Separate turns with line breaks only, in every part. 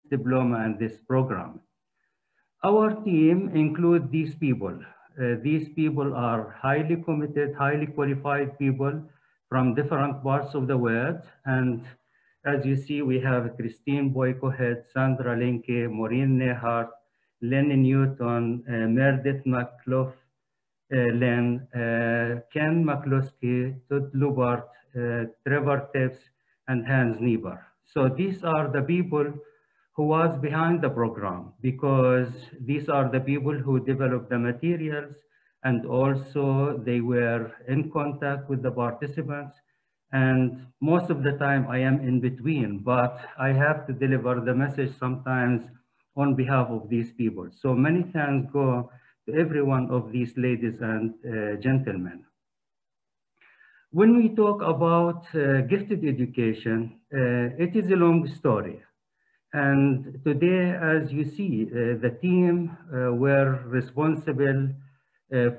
diploma and this program. Our team includes these people. These people are highly committed, highly qualified people from different parts of the world. And as you see, we have Christine Boyko-Head, Sandra Linke, Maureen Nehart, Lenny Newton, Meredith McClough, Len, Ken McCluskey, Todd Lubart, Trevor Tibbs, and Hans Niebuhr. So these are the people who was behind the program, because these are the people who developed the materials, and also they were in contact with the participants. And most of the time I am in between, but I have to deliver the message sometimes on behalf of these people. So many thanks go to every one of these ladies and gentlemen. When we talk about gifted education, it is a long story. And today, as you see, the team were responsible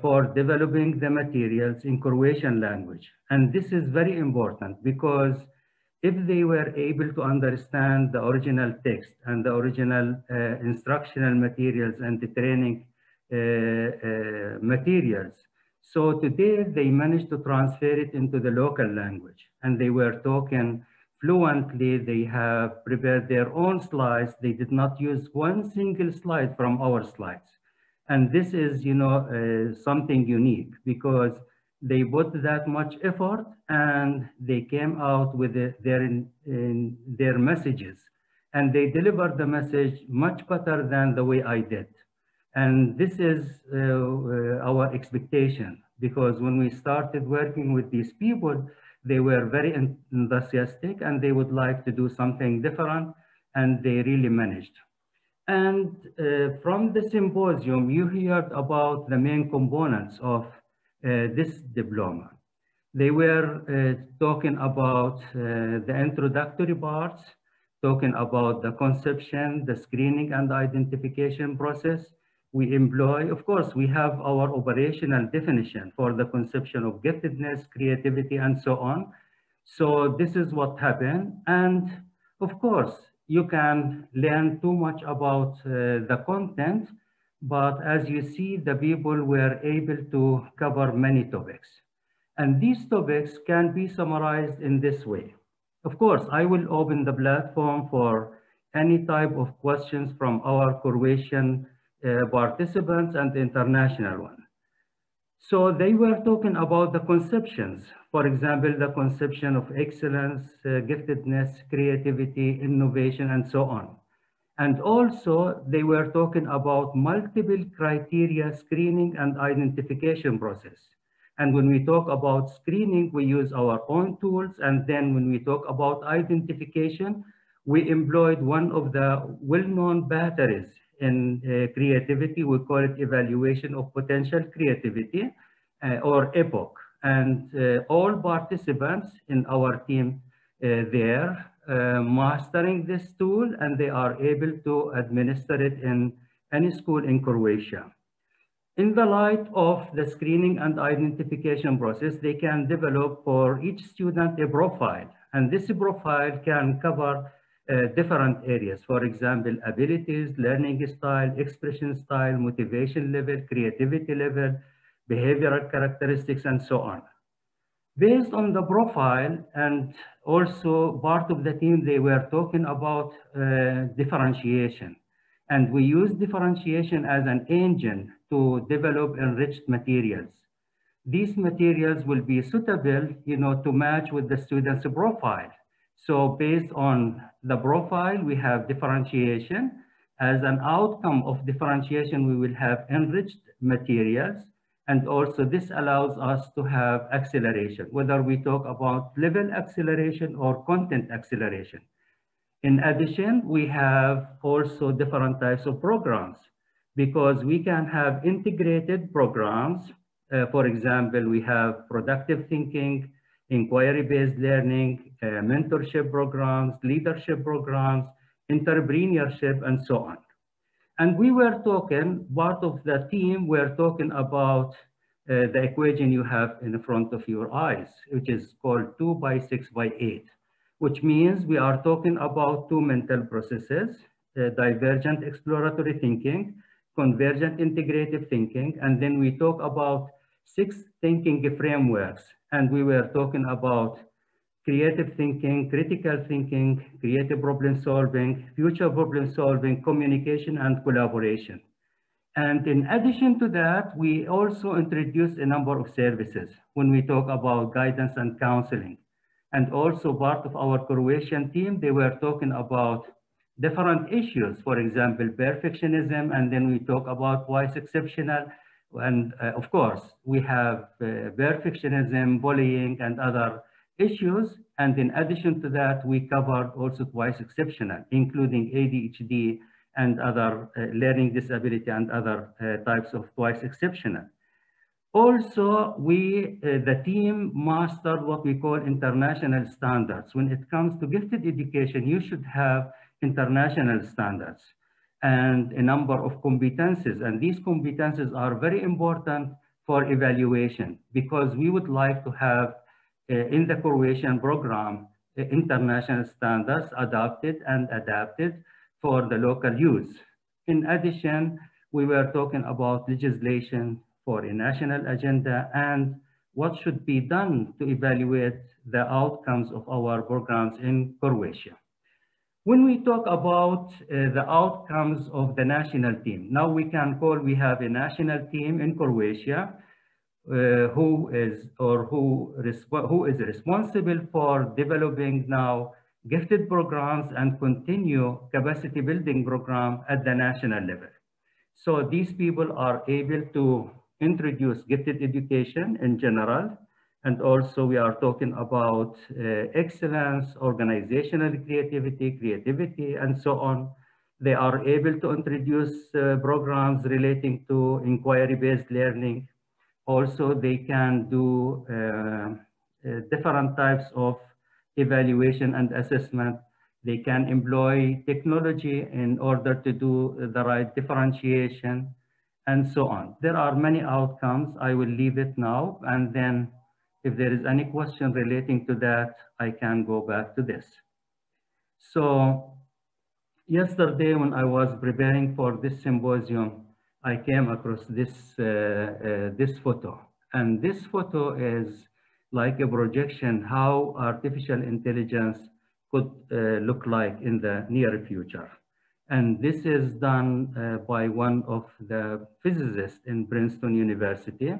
for developing the materials in Croatian language. And this is very important, because if they were able to understand the original text and the original instructional materials and the training materials, so today they managed to transfer it into the local language, and they were talking fluently. They have prepared their own slides. They did not use one single slide from our slides. And this is, something unique, because they put that much effort and they came out with their messages, and they delivered the message much better than the way I did. And this is our expectation, because when we started working with these people, they were very enthusiastic and they would like to do something different, and they really managed. And from the symposium, you heard about the main components of this diploma. They were talking about the introductory parts, talking about the conception, the screening and identification process. We employ, of course, we have our operational definition for the conception of giftedness, creativity, and so on. So this is what happened. And of course, you can learn too much about the content, but as you see, the people were able to cover many topics. And these topics can be summarized in this way. Of course, I will open the platform for any type of questions from our Croatian participants and the international one. So they were talking about the conceptions, for example, the conception of excellence, giftedness, creativity, innovation, and so on. And also they were talking about multiple criteria screening and identification process. And when we talk about screening, we use our own tools. And then when we talk about identification, we employed one of the well-known batteries in creativity. We call it evaluation of potential creativity, or EPOC. And all participants in our team there mastering this tool, and they are able to administer it in any school in Croatia. In the light of the screening and identification process, they can develop for each student a profile, and this profile can cover different areas. For example, abilities, learning style, expression style, motivation level, creativity level, behavioral characteristics, and so on. Based on the profile, and also part of the team, they were talking about differentiation. And we use differentiation as an engine to develop enriched materials. These materials will be suitable, to match with the student's profile. So based on the profile, we have differentiation. As an outcome of differentiation, we will have enriched materials. And also this allows us to have acceleration, whether we talk about level acceleration or content acceleration. In addition, we have also different types of programs, because we can have integrated programs. For example, we have productive thinking, inquiry-based learning, mentorship programs, leadership programs, entrepreneurship, and so on. And we were talking, part of the team were talking about the equation you have in front of your eyes, which is called 2 by 6 by 8, which means we are talking about two mental processes. divergent exploratory thinking, convergent integrative thinking, and then we talk about 6 thinking frameworks. And we were talking about creative thinking, critical thinking, creative problem solving, future problem solving, communication, and collaboration. And in addition to that, we also introduce a number of services when we talk about guidance and counseling. And also part of our Croatian team, they were talking about different issues, for example, perfectionism, and then we talk about why it's exceptional. And of course, we have perfectionism, bullying, and other issues. And in addition to that, we covered also twice exceptional, including ADHD and other learning disability and other types of twice exceptional. Also, the team mastered what we call international standards. When it comes to gifted education, you should have international standards and a number of competences. And these competences are very important for evaluation, because we would like to have in the Croatian program, international standards adopted and adapted for the local use. In addition, we were talking about legislation for a national agenda and what should be done to evaluate the outcomes of our programs in Croatia. When we talk about the outcomes of the national team, now we have a national team in Croatia who is responsible for developing now gifted programs and continue capacity building program at the national level. So these people are able to introduce gifted education in general, and also we are talking about excellence, organizational creativity, and so on. They are able to introduce programs relating to inquiry-based learning. Also, they can do different types of evaluation and assessment. They can employ technology in order to do the right differentiation, and so on. There are many outcomes. I will leave it now, and then if there is any question relating to that, I can go back to this. So yesterday when I was preparing for this symposium, I came across this, this photo. And this photo is like a projection how artificial intelligence could look like in the near future. And this is done by one of the physicists in Princeton University.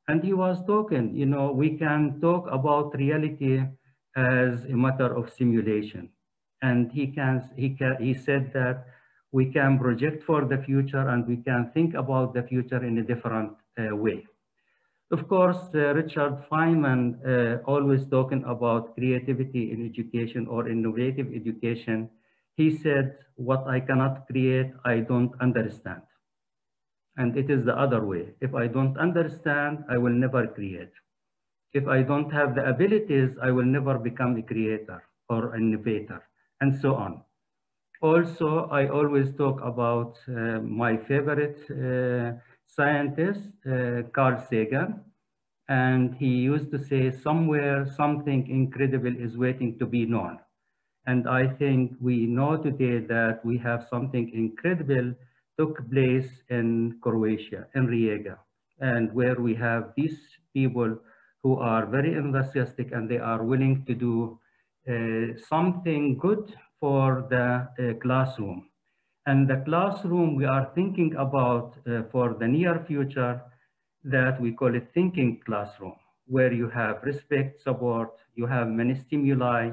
And he was talking, you know, we can talk about reality as a matter of simulation. And he said that we can project for the future and we can think about the future in a different way. Of course, Richard Feynman always talking about creativity in education or innovative education. He said, what I cannot create, I don't understand. And it is the other way. If I don't understand, I will never create. If I don't have the abilities, I will never become a creator or innovator, and so on. Also, I always talk about my favorite scientist, Carl Sagan, and he used to say, somewhere something incredible is waiting to be known. And I think we know today that we have something incredible took place in Croatia, in Rijeka, and where we have these people who are very enthusiastic and they are willing to do something good for the classroom. And the classroom we are thinking about for the near future, that we call it thinking classroom, where you have respect, support, you have many stimuli,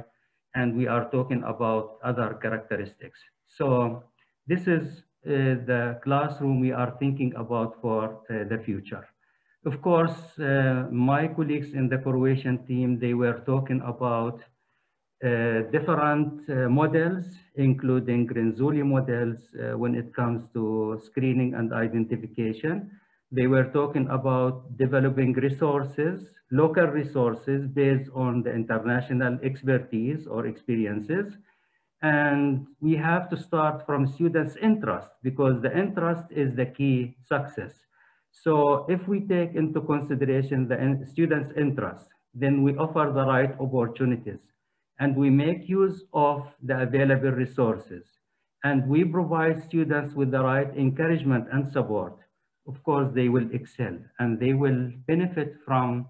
and we are talking about other characteristics. So this is the classroom we are thinking about for the future. Of course, my colleagues in the Croatian team, they were talking about different models, including Renzulli models when it comes to screening and identification. They were talking about developing resources, local resources based on the international expertise or experiences. And we have to start from students' interest, because the interest is the key success. So if we take into consideration the students' interest, then we offer the right opportunities and we make use of the available resources. and we provide students with the right encouragement and support, of course, they will excel and they will benefit from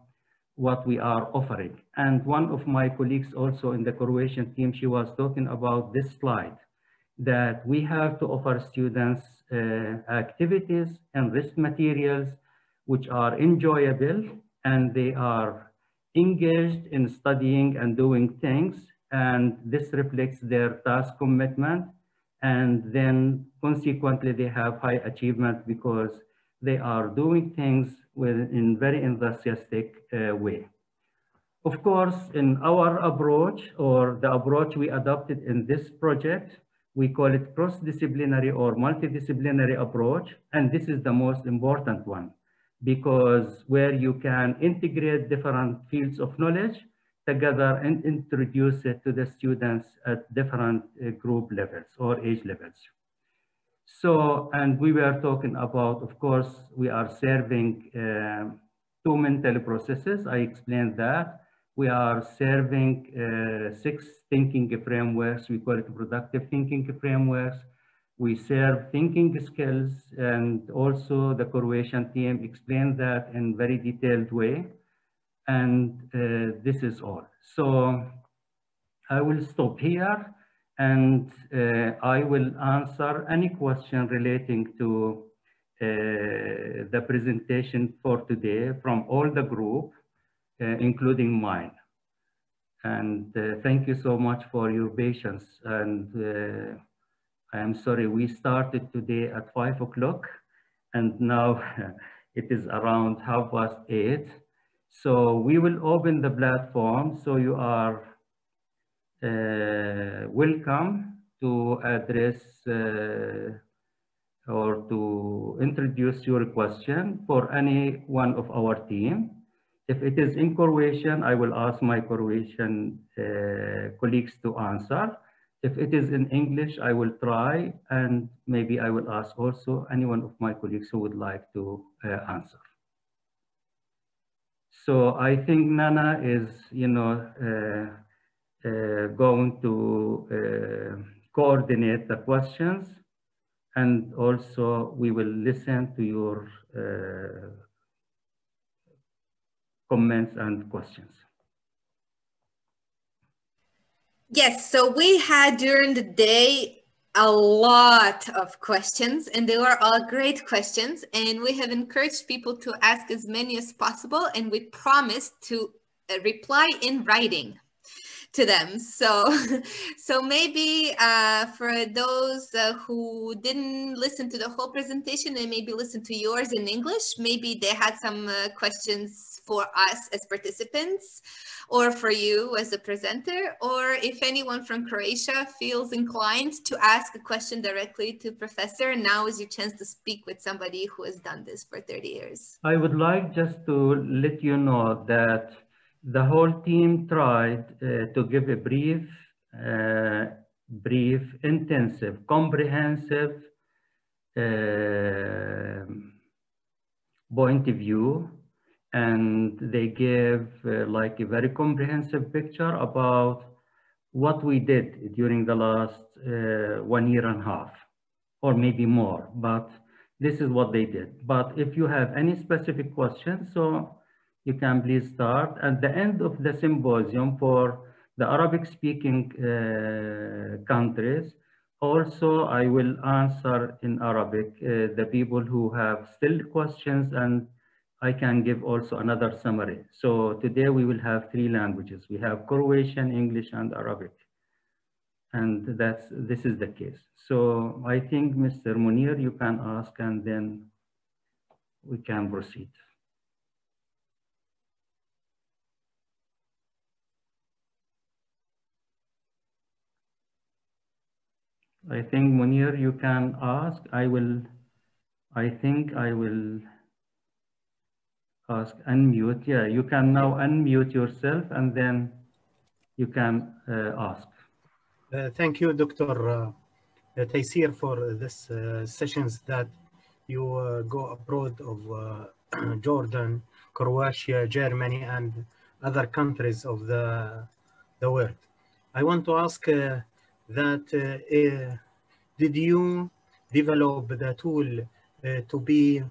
what we are offering. And one of my colleagues also in the Croatian team, she was talking about this slide, that we have to offer students activities and risk materials which are enjoyable and they are engaged in studying and doing things, and this reflects their task commitment, and then consequently they have high achievement because they are doing things in very enthusiastic way. Of course, in our approach, or the approach we adopted in this project, we call it cross-disciplinary or multidisciplinary approach, and this is the most important one, because where you can integrate different fields of knowledge together and introduce it to the students at different group levels or age levels. So, and we were talking about, of course, we are serving two mental processes. I explained that. We are serving 6 thinking frameworks. We call it productive thinking frameworks. We serve thinking skills, and also the Croatian team explained that in very detailed way. And this is all. So I will stop here, and I will answer any question relating to the presentation for today from all the group, including mine. And thank you so much for your patience. And I am sorry, we started today at 5 o'clock, and now it is around 8:30. So we will open the platform, so you are welcome to address or to introduce your question for any one of our team. If it is in Croatian, I will ask my Croatian colleagues to answer. If it is in English, I will try, and maybe I will ask also any one of my colleagues who would like to answer. So I think Nana is, going to coordinate the questions, and also we will listen to your comments and questions.
Yes, so we had during the day a lot of questions, and they were all great questions, and we have encouraged people to ask as many as possible, and we promised to reply in writing to them. So maybe for those who didn't listen to the whole presentation and maybe listen to yours in English, maybe they had some questions for us as participants, or for you as a presenter, or if anyone from Croatia feels inclined to ask a question directly to Professor, now is your chance to speak with somebody who has done this for 30 years.
I would like just to let you know that the whole team tried to give a brief, intensive, comprehensive point of view, and they gave like a very comprehensive picture about what we did during the last 1.5 years, or maybe more, but this is what they did. But if you have any specific questions, so you can please start. At the end of the symposium for the Arabic-speaking countries, also I will answer in Arabic the people who have still questions, and I can give also another summary. So today we will have 3 languages. We have Croatian, English, and Arabic. And this is the case. So I think Mr. Munir, you can ask, and then we can proceed. I think Munir, you can ask. I think I will ask unmute. Yeah, you can now unmute yourself, and then you can ask.
Thank you, Dr. Taisir, for this sessions that you go abroad of Jordan, Croatia, Germany, and other countries of the world. I want to ask that did you develop the tool to be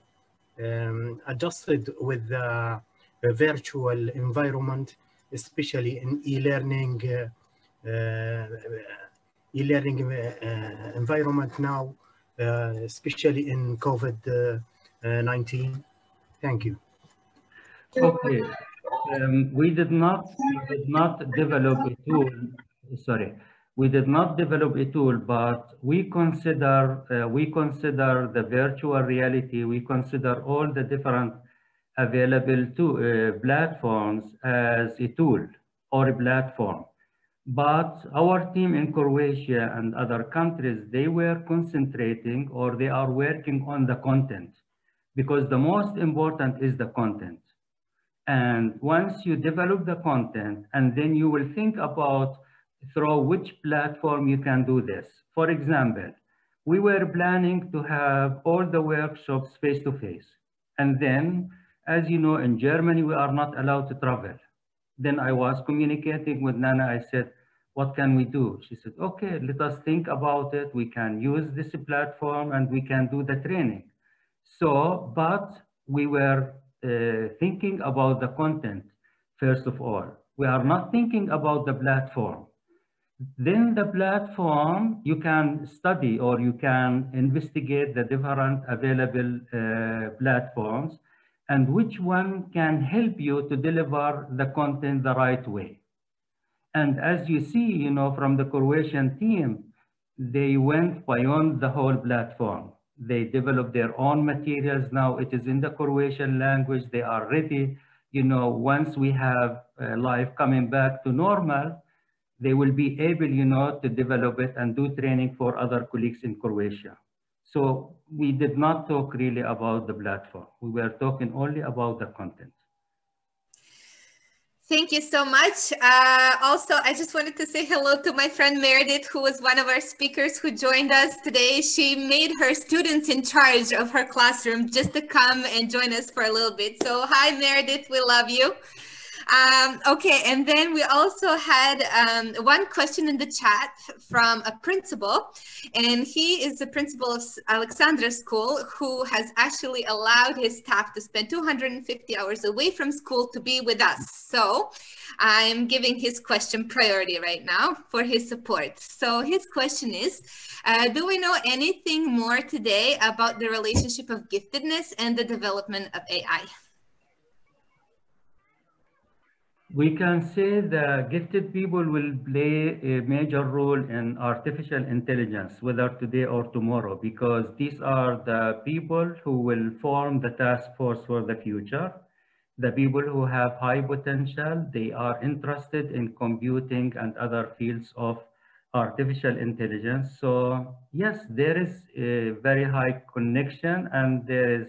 adjusted with the virtual environment, especially in e-learning environment now, especially in COVID-19? Thank you.
Okay, we did not develop a tool. Sorry, we did not develop a tool, but we consider the virtual reality. We consider all the different available platforms as a tool or a platform. But our team in Croatia and other countries, they were concentrating or they are working on the content, because the most important is the content. And once you develop the content, and then you will think about through which platform you can do this. For example, we were planning to have all the workshops face-to-face. And then, as you know, in Germany, we are not allowed to travel. Then I was communicating with Nana. I said, what can we do? She said, okay, let us think about it. We can use this platform and we can do the training. So, but we were thinking about the content, first of all. We are not thinking about the platform. Then the platform, you can study or you can investigate the different available platforms and which one can help you to deliver the content the right way. And as you see, you know, from the Croatian team, they went beyond the whole platform. They developed their own materials. Now it is in the Croatian language. They are ready. You know, once we have life coming back to normal, they will be able, you know, to develop it and do training for other colleagues in Croatia. So we did not talk really about the platform. We were talking only about the content.
Thank you so much. Also, I just wanted to say hello to my friend Meredith, who was one of our speakers who joined us today. She made her students in charge of her classroom just to come and join us for a little bit. So hi, Meredith, we love you. Okay, and then we also had one question in the chat from a principal, and he is the principal of Alexandra School, who has actually allowed his staff to spend 250 hours away from school to be with us. So I'm giving his question priority right now for his support. So his question is, do we know anything more today about the relationship of giftedness and the development of AI?
We can say the gifted people will play a major role in artificial intelligence, whether today or tomorrow, because these are the people who will form the task force for the future. The people who have high potential, they are interested in computing and other fields of artificial intelligence. So yes, there is a very high connection and there is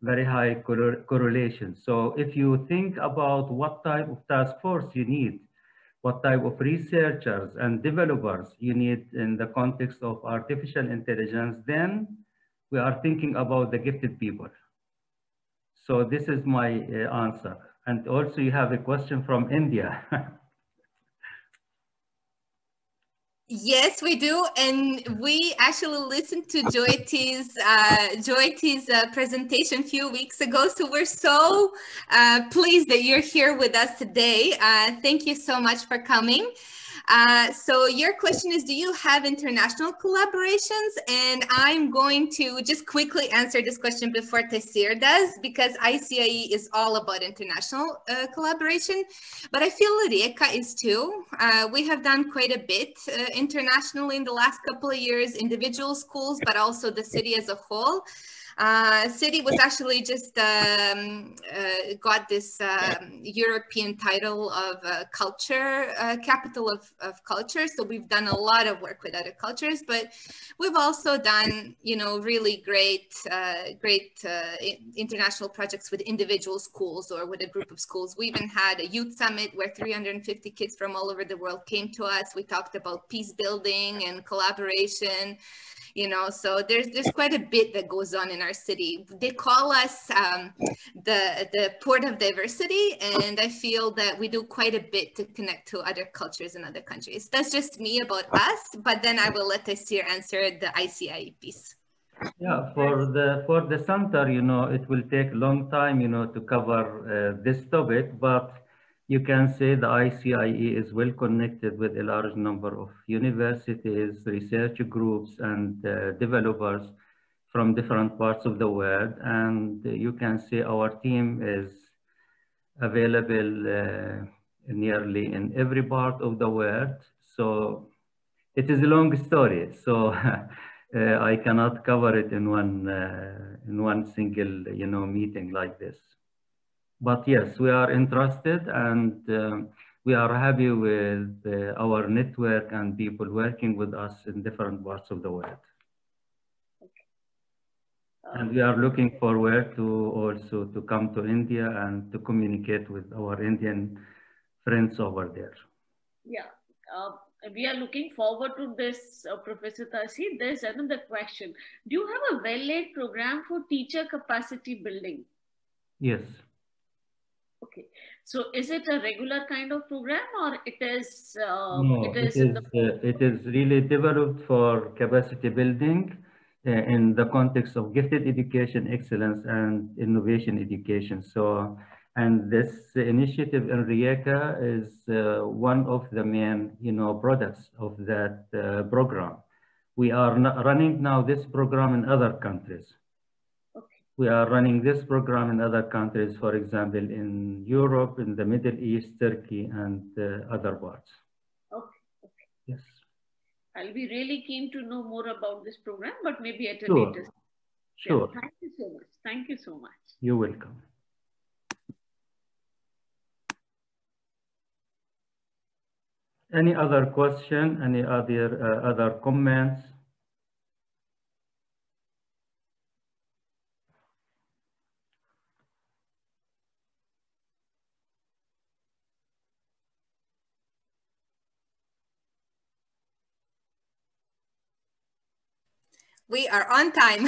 very high correlation. So if you think about what type of task force you need, what type of researchers and developers you need in the context of artificial intelligence, then we are thinking about the gifted people. So this is my answer. And also you have a question from India.
Yes, we do, and we actually listened to Joyti's presentation a few weeks ago. So we're so pleased that you're here with us today. Thank you so much for coming. So your question is, do you have international collaborations? And I'm going to just quickly answer this question before Taisir does, because ICIE is all about international collaboration, but I feel Rijeka is too. We have done quite a bit internationally in the last couple of years, individual schools, but also the city as a whole. City was actually just got this European title of culture, capital of culture. So we've done a lot of work with other cultures, but we've also done, you know, really great international projects with individual schools or with a group of schools. We even had a youth summit where 350 kids from all over the world came to us. We talked about peace building and collaboration. You know, so there's quite a bit that goes on in our city. They call us the port of diversity, and I feel that we do quite a bit to connect to other cultures in other countries. That's just me about us, but then I will let Taisir answer the ICIE piece.
Yeah, for the center, you know, it will take a long time, you know, to cover this topic, but you can say the ICIE is well connected with a large number of universities, research groups, and developers from different parts of the world. And you can say our team is available nearly in every part of the world. So it is a long story. So I cannot cover it in one single, you know, meeting like this. But yes, we are interested, and we are happy with our network and people working with us in different parts of the world. And we are looking forward to also to come to India and to communicate with our Indian friends over there.
Yeah, we are looking forward to this, Professor Taisir. There's another question. Do you have a well-laid program for teacher capacity building?
Yes.
Okay, so is it a regular kind of program, or it is?
No, it is really developed for capacity building in the context of gifted education excellence and innovation education. So, and this initiative in Rijeka is one of the main, you know, products of that program. We are running now this program in other countries. We are running this program in other countries, for example, in Europe, in the Middle East, Turkey, and other parts.
Okay.
Yes.
I'll be really keen to know more about this program, but maybe at a
Sure.
later stage.
Sure.
Yeah, thank you so much. Thank you so much.
You're welcome. Any other question? Any other comments?
We are on time.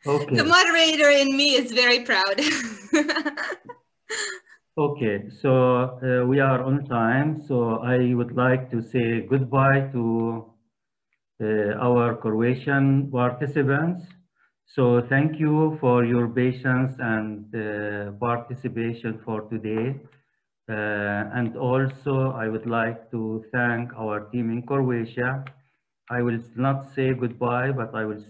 Okay.
The moderator in me is very proud.
Okay, so we are on time. So I would like to say goodbye to our Croatian participants. So thank you for your patience and participation for today. And also I would like to thank our team in Croatia. I will not say goodbye, but I will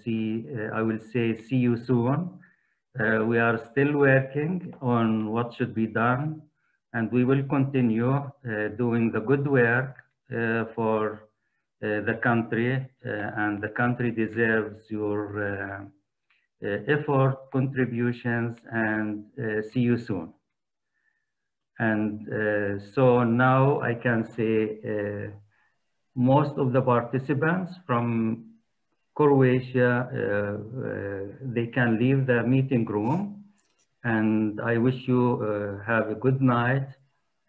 say see you soon. We are still working on what should be done, and we will continue doing the good work for the country, and the country deserves your effort, contributions, and see you soon. And so now I can say most of the participants from Croatia, they can leave the meeting room, and I wish you have a good night,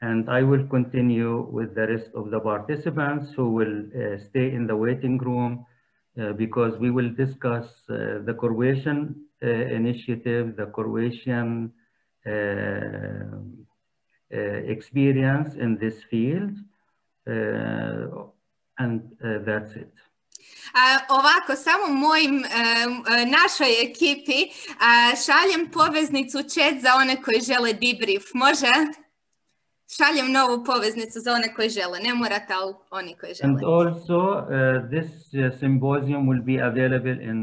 and I will continue with the rest of the participants who will stay in the waiting room because we will discuss the Croatian initiative, the Croatian experience in this field, and that's it.
Ovako, samo našoj ekipi šaljem poveznicu u chat za one koji žele debrief. Može? Šaljem novu poveznicu za one koji žele. Ne morate, ali oni koji žele.
And also, this symposium will be available in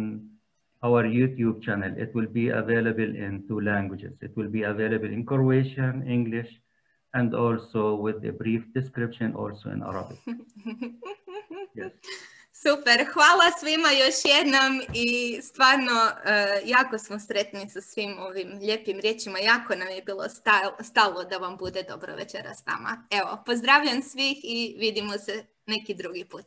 our YouTube channel. It will be available in 2 languages. It will be available in Croatian, English, and also with a brief description also in Arabic. Yes.
Super, hvala svima još jednom i stvarno jako smo sretni sa svim ovim lijepim riječima. Jako nam je bilo stalo da vam bude dobro večera s nama. Evo, pozdravljam svih i vidimo se neki drugi put.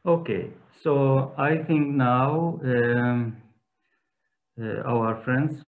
Okay, so I think now our friends